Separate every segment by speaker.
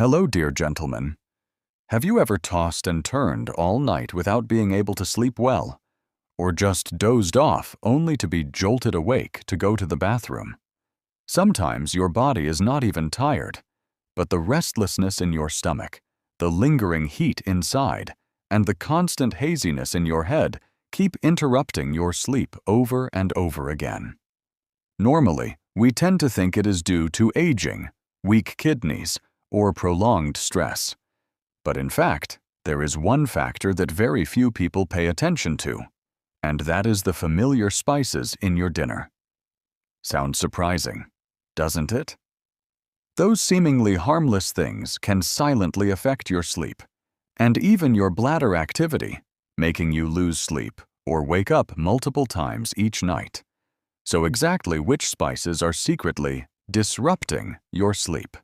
Speaker 1: Hello, dear gentlemen. Have you ever tossed and turned all night without being able to sleep well? Or just dozed off only to be jolted awake to go to the bathroom? Sometimes your body is not even tired, but the restlessness in your stomach, the lingering heat inside, and the constant haziness in your head keep interrupting your sleep over and over again. Normally, we tend to think it is due to aging, weak kidneys, or prolonged stress. But in fact, there is one factor that very few people pay attention to, and that is the familiar spices in your dinner. Sounds surprising, doesn't it? Those seemingly harmless things can silently affect your sleep, and even your bladder activity, making you lose sleep or wake up multiple times each night. So exactly which spices are secretly disrupting your sleep?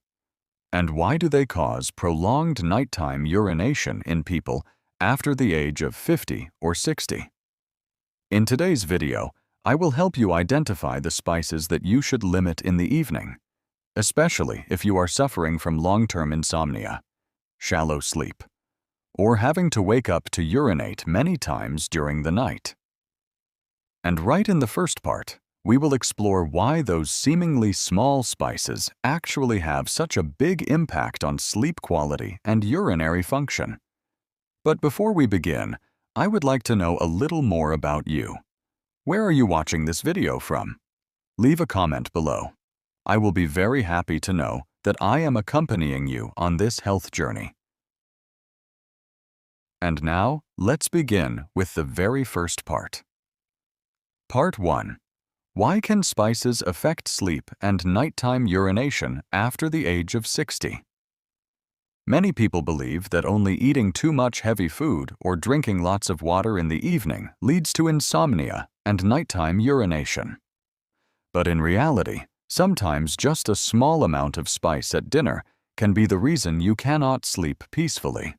Speaker 1: And why do they cause prolonged nighttime urination in people after the age of 50 or 60? In today's video, I will help you identify the spices that you should limit in the evening, especially if you are suffering from long-term insomnia, shallow sleep, or having to wake up to urinate many times during the night. And right in the first part, we will explore why those seemingly small spices actually have such a big impact on sleep quality and urinary function. But before we begin, I would like to know a little more about you. Where are you watching this video from? Leave a comment below. I will be very happy to know that I am accompanying you on this health journey. And now, let's begin with the very first part. Part 1. Why can spices affect sleep and nighttime urination after the age of 60? Many people believe that only eating too much heavy food or drinking lots of water in the evening leads to insomnia and nighttime urination. But in reality, sometimes just a small amount of spice at dinner can be the reason you cannot sleep peacefully.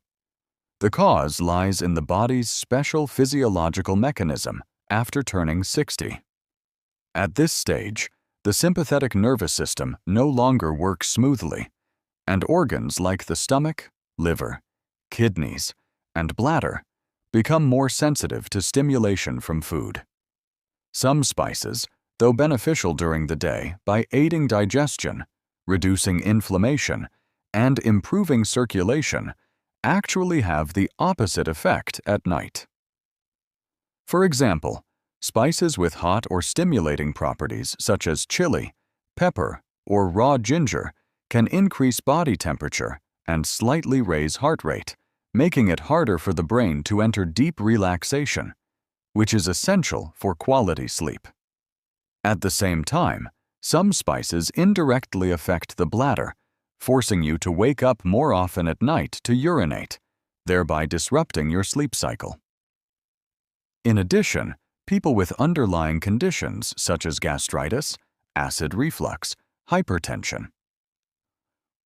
Speaker 1: The cause lies in the body's special physiological mechanism after turning 60. At this stage, the sympathetic nervous system no longer works smoothly, and organs like the stomach, liver, kidneys, and bladder become more sensitive to stimulation from food. Some spices, though beneficial during the day by aiding digestion, reducing inflammation, and improving circulation, actually have the opposite effect at night. For example, spices with hot or stimulating properties such as chili, pepper, or raw ginger can increase body temperature and slightly raise heart rate, making it harder for the brain to enter deep relaxation, which is essential for quality sleep. At the same time, some spices indirectly affect the bladder, forcing you to wake up more often at night to urinate, thereby disrupting your sleep cycle. In addition, people with underlying conditions such as gastritis, acid reflux, hypertension,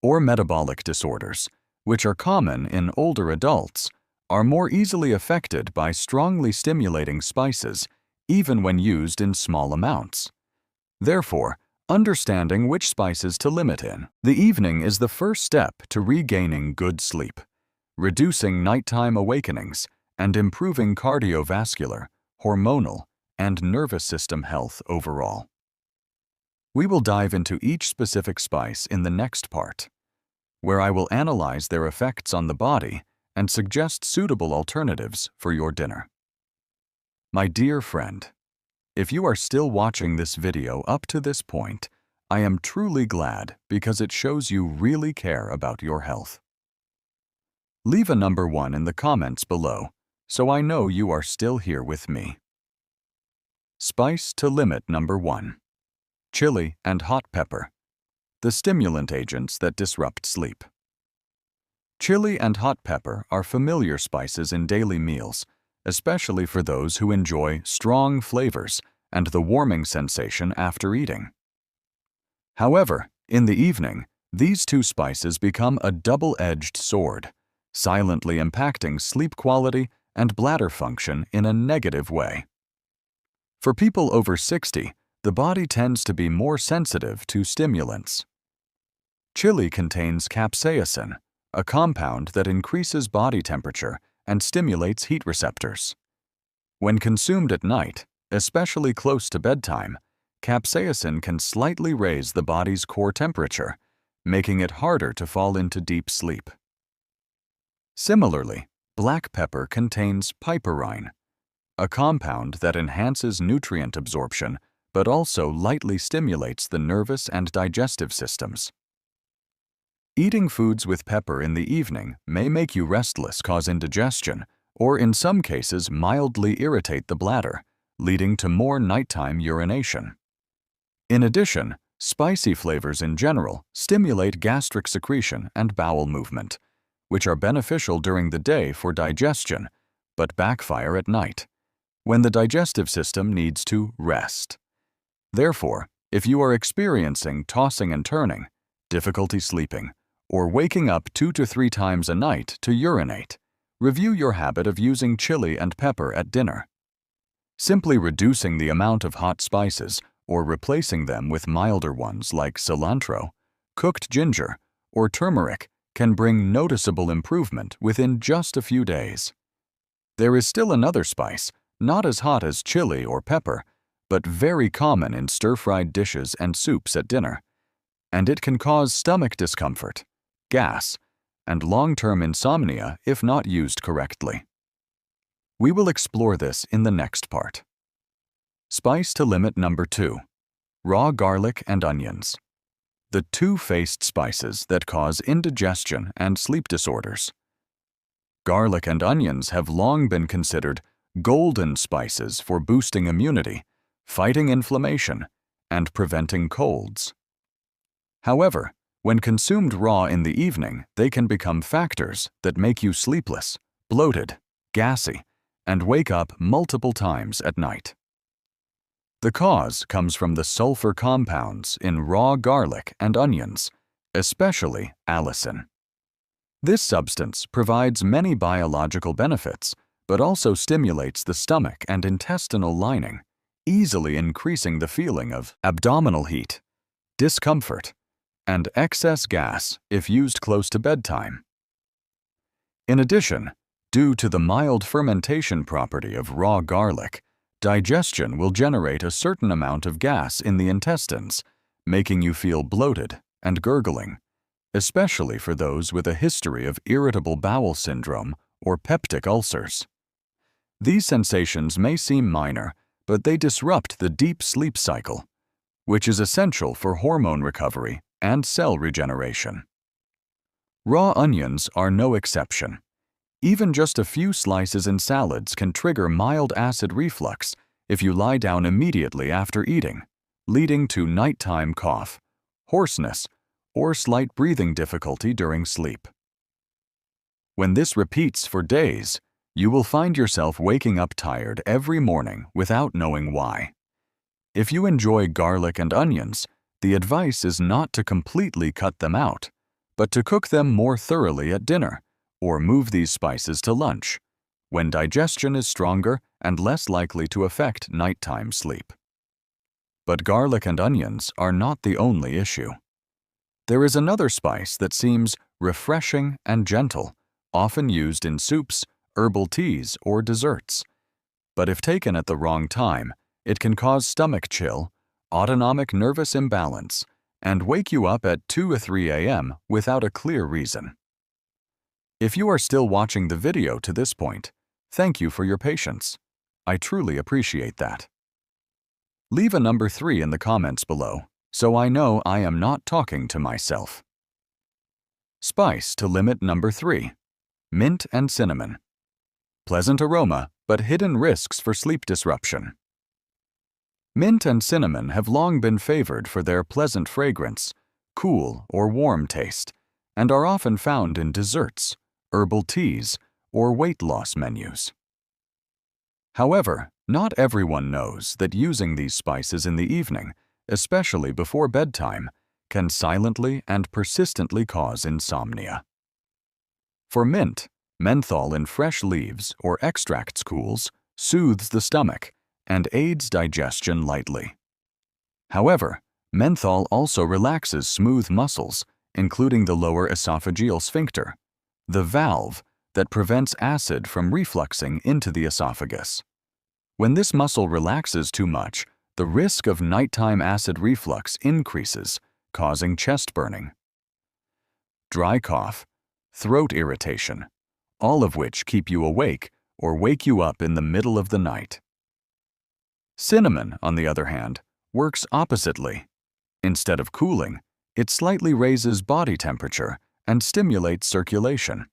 Speaker 1: or metabolic disorders, which are common in older adults, are more easily affected by strongly stimulating spices, even when used in small amounts. Therefore, understanding which spices to limit in the evening is the first step to regaining good sleep, reducing nighttime awakenings, and improving cardiovascular, hormonal, and nervous system health overall. We will dive into each specific spice in the next part, where I will analyze their effects on the body and suggest suitable alternatives for your dinner. My dear friend, if you are still watching this video up to this point, I am truly glad because it shows you really care about your health. Leave a number 1 in the comments below, so I know you are still here with me. Spice to limit number 1. Chili and hot pepper, the stimulant agents that disrupt sleep. Chili and hot pepper are familiar spices in daily meals, especially for those who enjoy strong flavors and the warming sensation after eating. However, in the evening, these two spices become a double-edged sword, silently impacting sleep quality and bladder function in a negative way. For people over 60, the body tends to be more sensitive to stimulants. Chili contains capsaicin, a compound that increases body temperature and stimulates heat receptors. When consumed at night, especially close to bedtime, capsaicin can slightly raise the body's core temperature, making it harder to fall into deep sleep. Similarly, black pepper contains piperine, a compound that enhances nutrient absorption but also lightly stimulates the nervous and digestive systems. Eating foods with pepper in the evening may make you restless, cause indigestion, or in some cases mildly irritate the bladder, leading to more nighttime urination. In addition, spicy flavors in general stimulate gastric secretion and bowel movement, which are beneficial during the day for digestion, but backfire at night, when the digestive system needs to rest. Therefore, if you are experiencing tossing and turning, difficulty sleeping, or waking up 2 to 3 times a night to urinate, review your habit of using chili and pepper at dinner. Simply reducing the amount of hot spices or replacing them with milder ones like cilantro, cooked ginger, or turmeric can bring noticeable improvement within just a few days. There is still another spice, not as hot as chili or pepper, but very common in stir-fried dishes and soups at dinner, and it can cause stomach discomfort, gas, and long-term insomnia if not used correctly. We will explore this in the next part. Spice to limit number 2. Raw garlic and onions. The two-faced spices that cause indigestion and sleep disorders. Garlic and onions have long been considered golden spices for boosting immunity, fighting inflammation, and preventing colds. However, when consumed raw in the evening, they can become factors that make you sleepless, bloated, gassy, and wake up multiple times at night. The cause comes from the sulfur compounds in raw garlic and onions, especially allicin. This substance provides many biological benefits, but also stimulates the stomach and intestinal lining, easily increasing the feeling of abdominal heat, discomfort, and excess gas if used close to bedtime. In addition, due to the mild fermentation property of raw garlic, digestion will generate a certain amount of gas in the intestines, making you feel bloated and gurgling, especially for those with a history of irritable bowel syndrome or peptic ulcers. These sensations may seem minor, but they disrupt the deep sleep cycle, which is essential for hormone recovery and cell regeneration. Raw onions are no exception. Even just a few slices in salads can trigger mild acid reflux if you lie down immediately after eating, leading to nighttime cough, hoarseness, or slight breathing difficulty during sleep. When this repeats for days, you will find yourself waking up tired every morning without knowing why. If you enjoy garlic and onions, the advice is not to completely cut them out, but to cook them more thoroughly at dinner, or move these spices to lunch, when digestion is stronger and less likely to affect nighttime sleep. But garlic and onions are not the only issue. There is another spice that seems refreshing and gentle, often used in soups, herbal teas, or desserts. But if taken at the wrong time, it can cause stomach chill, autonomic nervous imbalance, and wake you up at 2 or 3 a.m. without a clear reason. If you are still watching the video to this point, thank you for your patience. I truly appreciate that. Leave a number 3 in the comments below, so I know I am not talking to myself. Spice to limit number 3. Mint and cinnamon. Pleasant aroma, but hidden risks for sleep disruption. Mint and cinnamon have long been favored for their pleasant fragrance, cool or warm taste, and are often found in desserts, herbal teas, or weight loss menus. However, not everyone knows that using these spices in the evening, especially before bedtime, can silently and persistently cause insomnia. For mint, menthol in fresh leaves or extracts cools, soothes the stomach, and aids digestion lightly. However, menthol also relaxes smooth muscles, including the lower esophageal sphincter, the valve that prevents acid from refluxing into the esophagus. When this muscle relaxes too much, the risk of nighttime acid reflux increases, causing chest burning, dry cough, throat irritation, all of which keep you awake or wake you up in the middle of the night. Cinnamon, on the other hand, works oppositely. Instead of cooling, it slightly raises body temperature and stimulates circulation.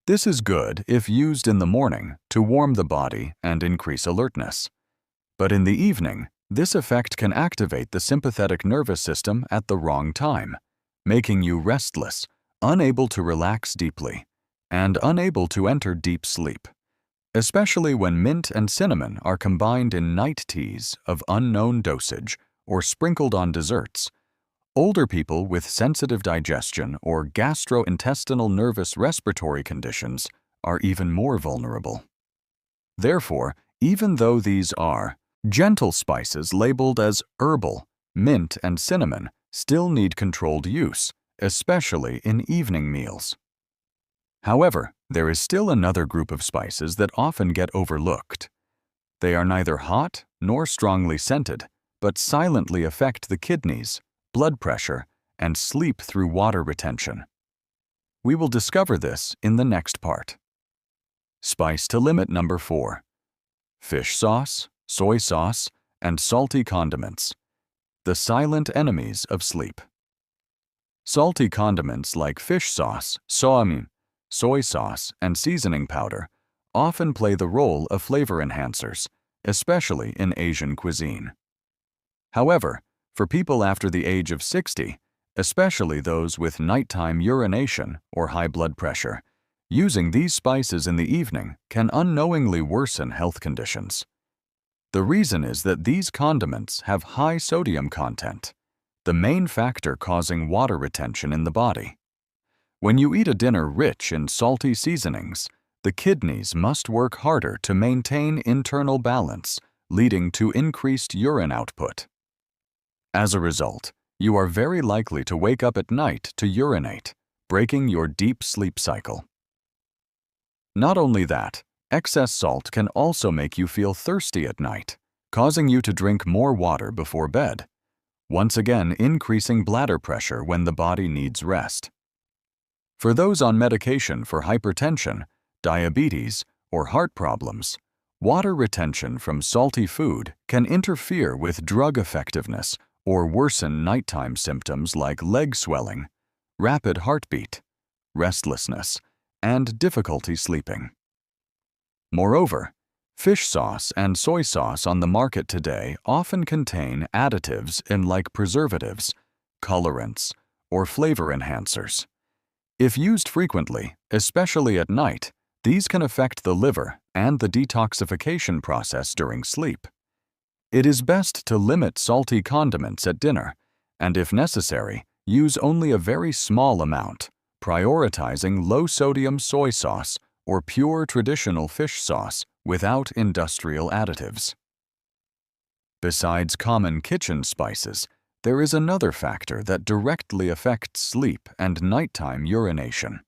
Speaker 1: This is good if used in the morning to warm the body and increase alertness. But in the evening, this effect can activate the sympathetic nervous system at the wrong time, making you restless, unable to relax deeply, and unable to enter deep sleep, especially when mint and cinnamon are combined in night teas of unknown dosage or sprinkled on desserts. Older people with sensitive digestion or gastrointestinal nervous respiratory conditions are even more vulnerable. Therefore, even though these are gentle spices labeled as herbal, mint and cinnamon still need controlled use, especially in evening meals. However, there is still another group of spices that often get overlooked. They are neither hot nor strongly scented, but silently affect the kidneys, blood pressure, and sleep through water retention. We will discover this in the next part. Spice to limit number 4. Fish sauce, soy sauce, and salty condiments. The silent enemies of sleep. Salty condiments like fish sauce, soy sauce, and seasoning powder often play the role of flavor enhancers, especially in Asian cuisine. However, for people after the age of 60, especially those with nighttime urination or high blood pressure, using these spices in the evening can unknowingly worsen health conditions. The reason is that these condiments have high sodium content, the main factor causing water retention in the body. When you eat a dinner rich in salty seasonings, the kidneys must work harder to maintain internal balance, leading to increased urine output. As a result, you are very likely to wake up at night to urinate, breaking your deep sleep cycle. Not only that, excess salt can also make you feel thirsty at night, causing you to drink more water before bed, once again increasing bladder pressure when the body needs rest. For those on medication for hypertension, diabetes, or heart problems, water retention from salty food can interfere with drug effectiveness or worsen nighttime symptoms like leg swelling, rapid heartbeat, restlessness, and difficulty sleeping. Moreover, fish sauce and soy sauce on the market today often contain additives like preservatives, colorants, or flavor enhancers. If used frequently, especially at night, these can affect the liver and the detoxification process during sleep. It is best to limit salty condiments at dinner, and if necessary, use only a very small amount, prioritizing low-sodium soy sauce or pure traditional fish sauce without industrial additives. Besides common kitchen spices, there is another factor that directly affects sleep and nighttime urination.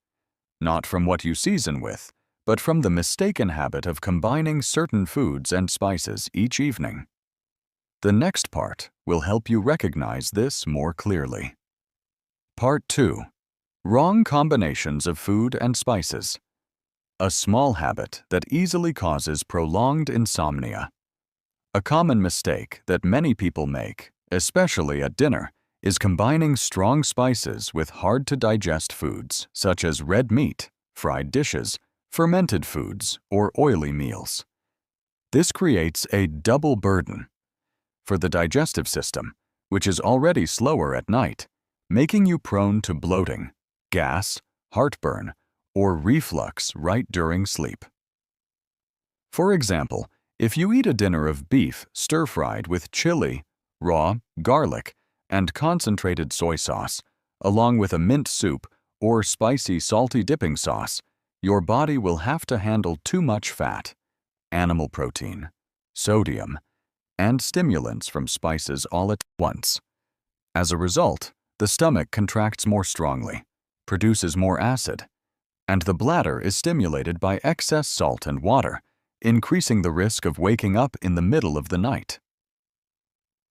Speaker 1: Not from what you season with, but from the mistaken habit of combining certain foods and spices each evening. The next part will help you recognize this more clearly. Part 2. Wrong combinations of food and spices. A small habit that easily causes prolonged insomnia. A common mistake that many people make, especially at dinner, is combining strong spices with hard-to-digest foods such as red meat, fried dishes, fermented foods, or oily meals. This creates a double burden for the digestive system, which is already slower at night, making you prone to bloating, gas, heartburn, or reflux right during sleep. For example, if you eat a dinner of beef stir-fried with chili, raw, garlic, and concentrated soy sauce, along with a mint soup or spicy salty dipping sauce, your body will have to handle too much fat, animal protein, sodium, and stimulants from spices all at once. As a result, the stomach contracts more strongly, produces more acid, and the bladder is stimulated by excess salt and water, increasing the risk of waking up in the middle of the night.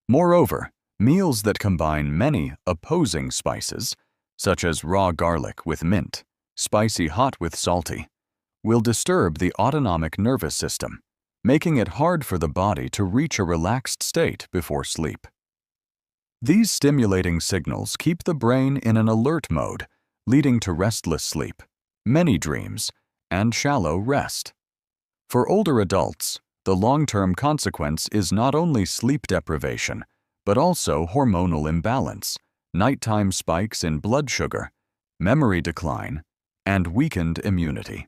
Speaker 1: Moreover, meals that combine many opposing spices, such as raw garlic with mint, spicy hot with salty, will disturb the autonomic nervous system, making it hard for the body to reach a relaxed state before sleep. These stimulating signals keep the brain in an alert mode, leading to restless sleep, many dreams, and shallow rest. For older adults, the long-term consequence is not only sleep deprivation, but also hormonal imbalance, nighttime spikes in blood sugar, memory decline, and weakened immunity.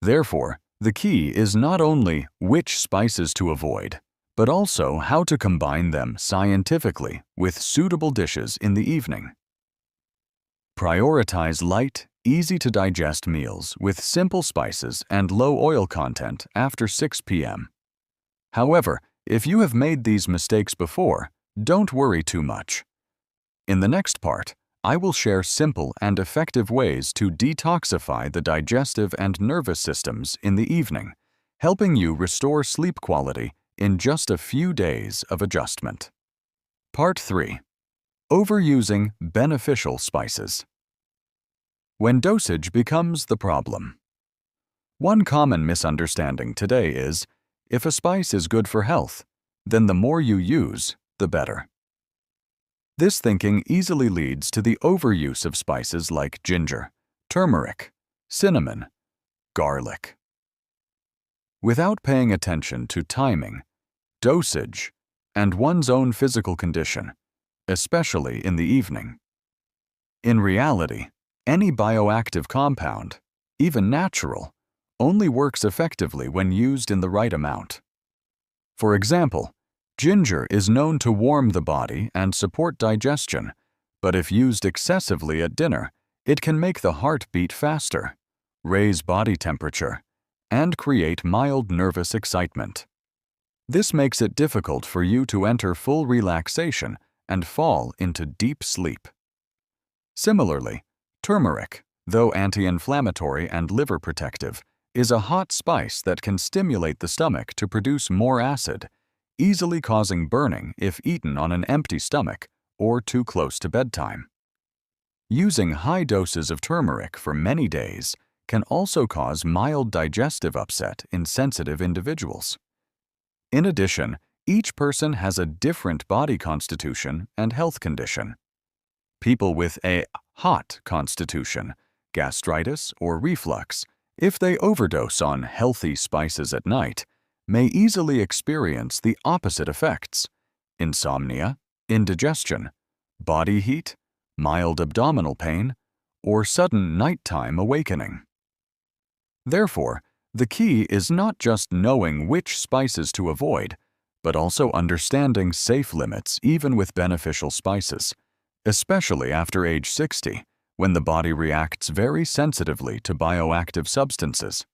Speaker 1: Therefore, the key is not only which spices to avoid, but also how to combine them scientifically with suitable dishes in the evening. Prioritize light, easy-to-digest meals with simple spices and low oil content after 6 p.m. However, if you have made these mistakes before, don't worry too much. In the next part, I will share simple and effective ways to detoxify the digestive and nervous systems in the evening, helping you restore sleep quality in just a few days of adjustment. Part 3. Overusing beneficial spices. When dosage becomes the problem. One common misunderstanding today is, if a spice is good for health, then the more you use, the better. This thinking easily leads to the overuse of spices like ginger, turmeric, cinnamon, garlic. Without paying attention to timing, dosage, and one's own physical condition, especially in the evening. In reality, any bioactive compound, even natural, only works effectively when used in the right amount. For example, ginger is known to warm the body and support digestion, but if used excessively at dinner, it can make the heart beat faster, raise body temperature, and create mild nervous excitement. This makes it difficult for you to enter full relaxation and fall into deep sleep. Similarly, turmeric, though anti-inflammatory and liver protective, is a hot spice that can stimulate the stomach to produce more acid, easily causing burning if eaten on an empty stomach or too close to bedtime. Using high doses of turmeric for many days can also cause mild digestive upset in sensitive individuals. In addition, each person has a different body constitution and health condition. People with a hot constitution, gastritis, or reflux, if they overdose on healthy spices at night, may easily experience the opposite effects: insomnia, indigestion, body heat, mild abdominal pain, or sudden nighttime awakening. Therefore, the key is not just knowing which spices to avoid, but also understanding safe limits even with beneficial spices, especially after age 60, when the body reacts very sensitively to bioactive substances.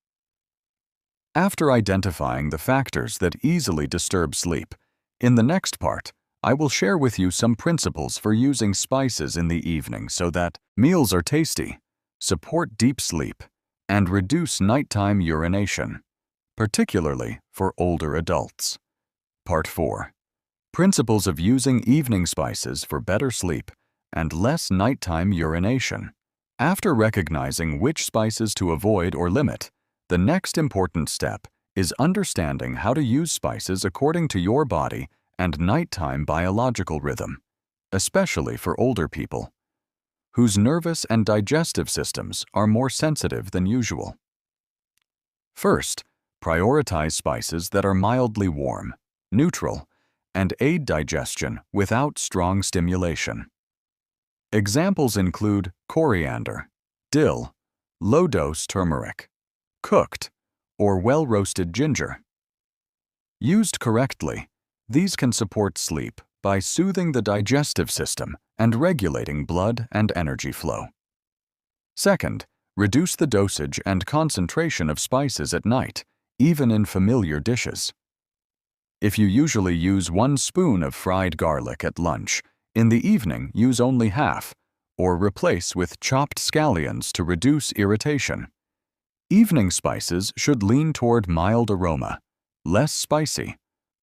Speaker 1: After identifying the factors that easily disturb sleep, in the next part, I will share with you some principles for using spices in the evening so that meals are tasty, support deep sleep, and reduce nighttime urination, particularly for older adults. Part 4. Principles of using evening spices for better sleep and less nighttime urination. After recognizing which spices to avoid or limit, the next important step is understanding how to use spices according to your body and nighttime biological rhythm, especially for older people, whose nervous and digestive systems are more sensitive than usual. First, prioritize spices that are mildly warm, neutral, and aid digestion without strong stimulation. Examples include coriander, dill, low-dose turmeric, cooked, or well-roasted ginger. Used correctly, these can support sleep by soothing the digestive system and regulating blood and energy flow. Second, reduce the dosage and concentration of spices at night, even in familiar dishes. If you usually use 1 spoon of fried garlic at lunch, in the evening use only half, or replace with chopped scallions to reduce irritation. Evening spices should lean toward mild aroma, less spicy,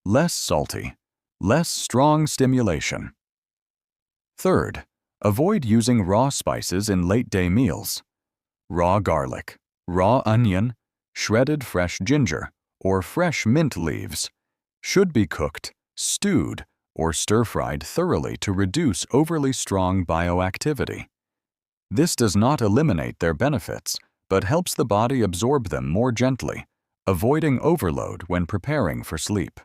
Speaker 1: less salty, less strong stimulation. Third, avoid using raw spices in late-day meals. Raw garlic, raw onion, shredded fresh ginger, or fresh mint leaves should be cooked, stewed, or stir-fried thoroughly to reduce overly strong bioactivity. This does not eliminate their benefits, but helps the body absorb them more gently, avoiding overload when preparing for sleep.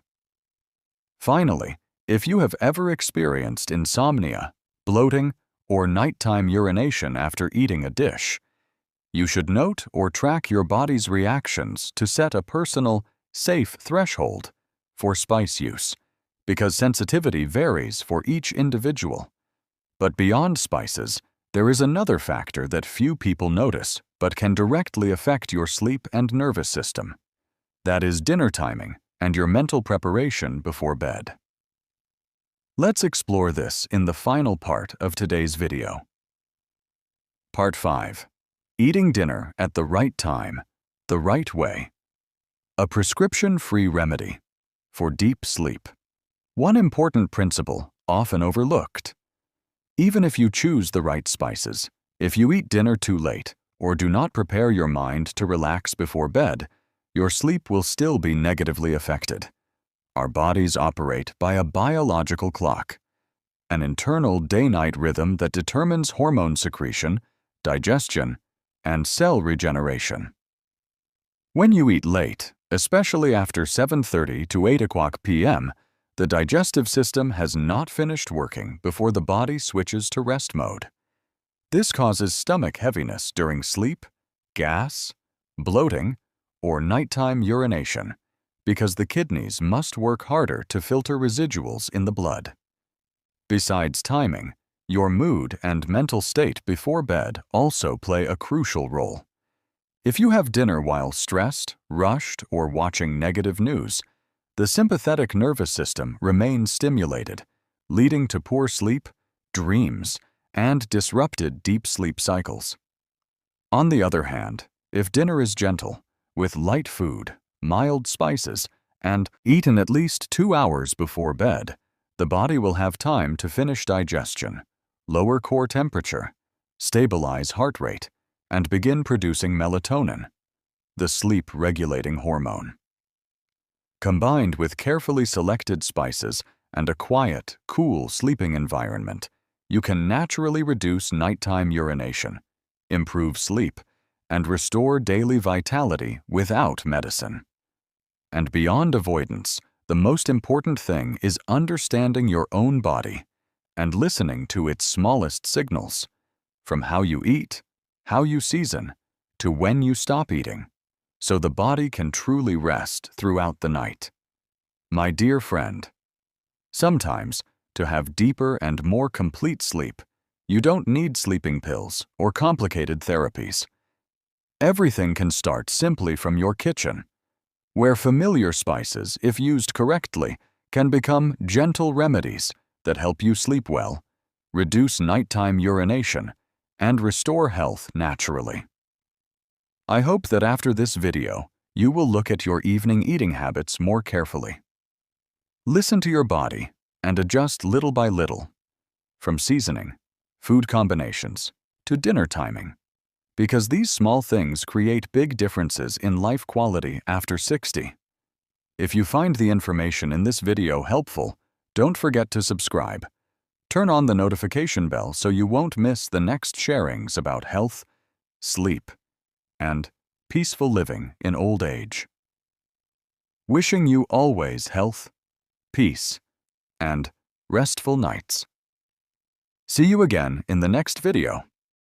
Speaker 1: Finally, if you have ever experienced insomnia, bloating, or nighttime urination after eating a dish, you should note or track your body's reactions to set a personal, safe threshold for spice use, because sensitivity varies for each individual. But beyond spices, there is another factor that few people notice but can directly affect your sleep and nervous system. That is dinner timing and your mental preparation before bed. Let's explore this in the final part of today's video. Part 5. Eating dinner at the right time, the right way. A prescription-free remedy for deep sleep. One important principle often overlooked. Even if you choose the right spices, if you eat dinner too late or do not prepare your mind to relax before bed, your sleep will still be negatively affected. Our bodies operate by a biological clock, an internal day-night rhythm that determines hormone secretion, digestion, and cell regeneration. When you eat late, especially after 7:30 to 8 o'clock p.m., the digestive system has not finished working before the body switches to rest mode. This causes stomach heaviness during sleep, gas, bloating, or nighttime urination, because the kidneys must work harder to filter residuals in the blood. Besides timing, your mood and mental state before bed also play a crucial role. If you have dinner while stressed, rushed, or watching negative news, the sympathetic nervous system remains stimulated, leading to poor sleep, dreams, and disrupted deep sleep cycles. On the other hand, if dinner is gentle, with light food, mild spices, and eaten at least 2 hours before bed, the body will have time to finish digestion, lower core temperature, stabilize heart rate, and begin producing melatonin, the sleep-regulating hormone. Combined with carefully selected spices and a quiet, cool sleeping environment, you can naturally reduce nighttime urination, improve sleep, and restore daily vitality without medicine. And beyond avoidance, the most important thing is understanding your own body and listening to its smallest signals, from how you eat, how you season, to when you stop eating, so the body can truly rest throughout the night. My dear friend, sometimes, to have deeper and more complete sleep, you don't need sleeping pills or complicated therapies. Everything can start simply from your kitchen, where familiar spices, if used correctly, can become gentle remedies that help you sleep well, reduce nighttime urination, and restore health naturally. I hope that after this video, you will look at your evening eating habits more carefully. Listen to your body and adjust little by little, from seasoning, food combinations, to dinner timing, because these small things create big differences in life quality after 60. If you find the information in this video helpful, don't forget to subscribe. Turn on the notification bell so you won't miss the next sharings about health, sleep, and peaceful living in old age. Wishing you always health, peace, and restful nights. See you again in the next video.